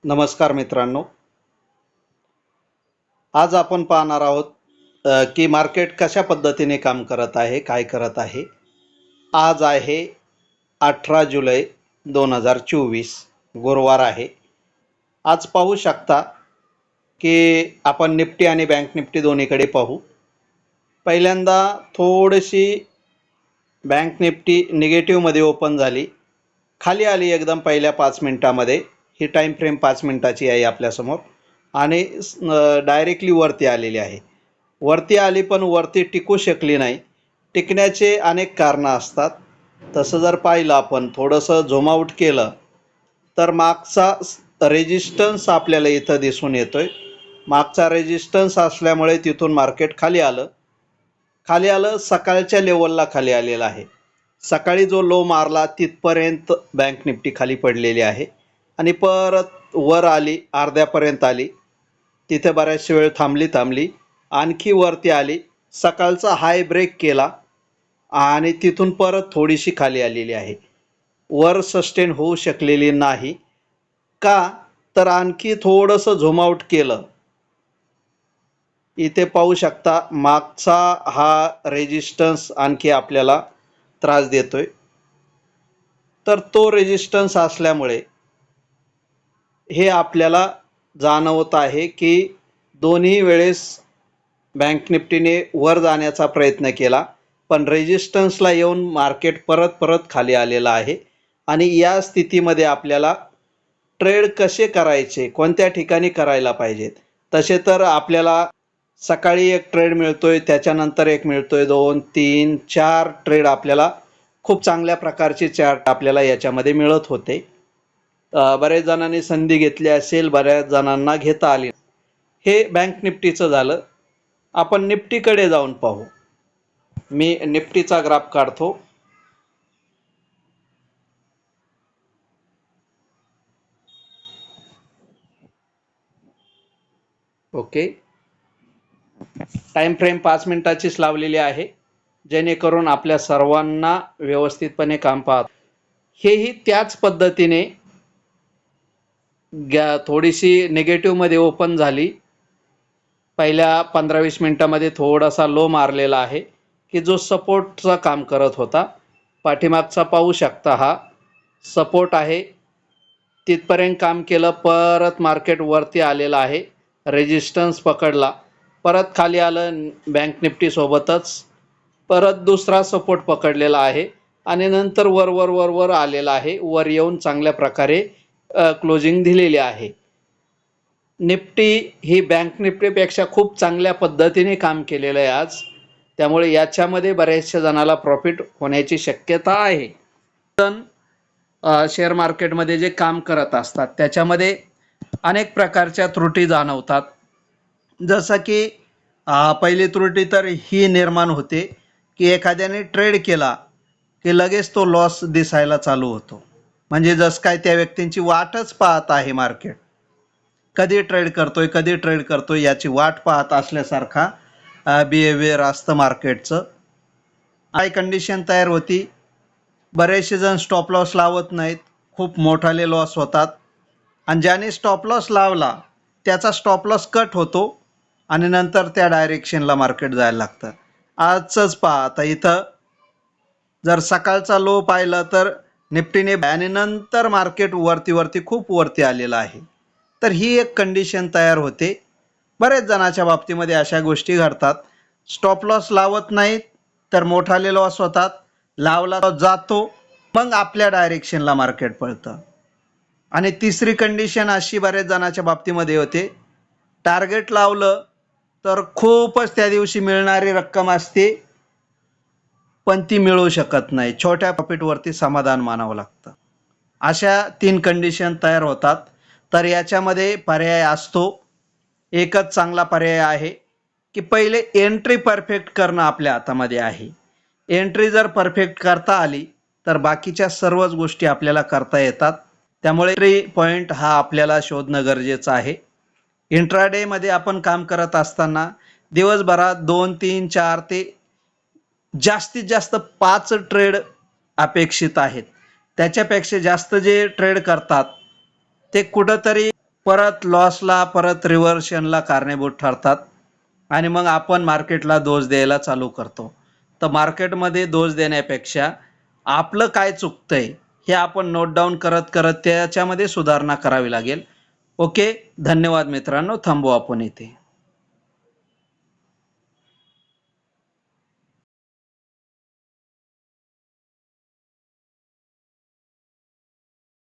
नमस्कार मित्रांनो. आज आपण पाहणार आहोत की मार्केट कशा पद्धतीने काम करत आहे, काय करत आहे. आज आहे 18 जुलै 2024, गुरुवार आहे. आज पाहू शकता की आपण निफ्टी आणि बँक निफ्टी दोन्हीकडे पाहू. पहिल्यांदा थोडीशी बँक निफ्टी निगेटिव्हमध्ये ओपन झाली, खाली आली एकदम पहिल्या 5 मिनिटामध्ये. ही टाईम फ्रेम 5 मिनिटाची आहे आपल्यासमोर आणि डायरेक्टली वरती आलेली आहे. वरती आली पण वरती टिकू शकली नाही. टिकण्याचे अनेक कारणं असतात. तसं जर पाहिलं, आपण थोडंसं झूम आउट केलं तर मागचा रेजिस्टन्स आपल्याला इथं दिसून येतोय. मागचा रेजिस्टन्स असल्यामुळे तिथून मार्केट खाली आलं सकाळच्या लेवलला खाली आलेलं आहे. सकाळी जो लो मारला तिथपर्यंत बँक निफ्टी खाली पडलेली आहे आणि परत वर आली, अर्ध्यापर्यंत आली, तिथे बऱ्याचशा वेळ थांबली, आणखी वरती आली, सकाळचा हाय ब्रेक केला आणि तिथून परत थोडीशी खाली आलेली आहे. वर सस्टेन होऊ शकलेली नाही. का तर आणखी थोडंसं झूम आउट केलं, इथे पाहू शकता मागचा हा रेजिस्टन्स आणखी आपल्याला त्रास देतोय. तर तो रेजिस्टन्स असल्यामुळे हे आपल्याला जाणवत आहे की दोन्ही वेळेस बँक निफ्टीने वर जाण्याचा प्रयत्न केला, पण रेजिस्टन्सला येऊन मार्केट परत खाली आलेलं आहे. आणि या स्थितीमध्ये आपल्याला ट्रेड कसे करायचे, कोणत्या ठिकाणी करायला पाहिजेत, तसे तर आपल्याला सकाळी एक ट्रेड मिळतोय, त्याच्यानंतर एक मिळतोय, 2 3 4 ट्रेड आपल्याला खूप चांगल्या प्रकारचे चार्ट आपल्याला याच्यामध्ये मिळत होते. बऱ्याच जणांनी संधी घेतली असेल, बऱ्याच जणांना घेता आली. हे बँक निफ्टीचं झालं. आपण निफ्टीकडे जाऊन पाहू. मी निफ्टीचा ग्राफ काढतो. ओके, टाइम फ्रेम 5 मिनिटाचीच लावलेली आहे, जेणेकरून आपल्या सर्वांना व्यवस्थितपणे काम पाहत. हेही त्याच पद्धतीने थोडीशी नेगेटिव्हमध्ये ओपन झाली. पहिल्या 15-20 मिनिटामध्ये थोडासा लो मारलेला आहे की जो सपोर्टचं काम करत होता. पाठीमागचा पाहू शकता, हा सपोर्ट आहे. तिथपर्यंत काम केलं, परत मार्केट वरती आलेलं आहे, रेजिस्टन्स पकडला, परत खाली आलं. बँक निफ्टी सोबतच परत दुसरा सपोर्ट पकडलेला आहे आणि नंतर वर आलेला आहे. वर येऊन चांगल्या प्रकारे क्लोजिंग दिलेली आहे. निफ्टी ही बँक निफ्टीपेक्षा खूप चांगल्या पद्धतीने काम केलेलं आहे आज. त्यामुळे याच्यामध्ये बऱ्याचशा जणाला प्रॉफिट होण्याची शक्यता आहे. पण शेअर मार्केटमध्ये जे काम करत असतात त्याच्यामध्ये अनेक प्रकारच्या त्रुटी जाणवतात. जसं की पहिली त्रुटी तर ही निर्माण होते की एखाद्याने ट्रेड केला की लगेच तो लॉस दिसायला चालू होतो. म्हणजे जसं काय त्या व्यक्तींची वाटच पाहत आहे मार्केट, कधी ट्रेड करतोय याची वाट पाहत असल्यासारखा बिहेवियर असतं मार्केटचं. काय कंडिशन तयार होती, बरेचसे जण स्टॉप लॉस लावत नाहीत, खूप मोठाले लॉस होतात. आणि ज्याने स्टॉप लॉस लावला त्याचा स्टॉप लॉस कट होतो आणि नंतर त्या डायरेक्शनला मार्केट जायला लागतं. आजच पहा, आता इथं जर सकाळचा लो पाहिला तर निफ्टीने आणि नंतर मार्केट वरती खूप वरती आलेलं आहे. तर ही एक कंडिशन तयार होते. बरेच जणांच्या बाबतीमध्ये अशा गोष्टी घडतात. स्टॉप लॉस लावत नाहीत तर मोठाले लॉस होतात, लावला जातो, मग आपल्या डायरेक्शनला मार्केट पळतं. आणि तिसरी कंडिशन अशी बऱ्याच जणांच्या बाबतीमध्ये होते, टार्गेट लावलं तर खूपच त्या दिवशी मिळणारी रक्कम असते, पण ती मिळू शकत नाही, छोट्या प्रॉफिटवरती समाधान मानावं लागतं. अशा 3 कंडिशन तयार होतात. तर याच्यामध्ये पर्याय असतो, एकच चांगला पर्याय आहे की पहिले एंट्री परफेक्ट करणं आपल्या हातामध्ये आहे. एंट्री जर परफेक्ट करता आली तर बाकीच्या सर्वच गोष्टी आपल्याला करता येतात. त्यामुळे एंट्री पॉईंट हा आपल्याला शोधणं गरजेचं आहे. इंट्राडे मध्ये आपण काम करत असताना दिवसभरात 2 3 4 ते जास्तीत जास्त 5 ट्रेड अपेक्षित आहेत. त्याच्यापेक्षा जास्त जे ट्रेड करतात ते कुठंतरी परत लॉसला परत रिव्हर्शनला कारणीभूत ठरतात आणि मग आपण मार्केटला दोष द्यायला चालू करतो. तर मार्केटमध्ये दोष देण्यापेक्षा आपलं काय चुकतंय हे आपण नोट डाऊन करत करत त्याच्यामध्ये सुधारणा करावी लागेल. ओके, धन्यवाद मित्रांनो, थांबू आपण इथे.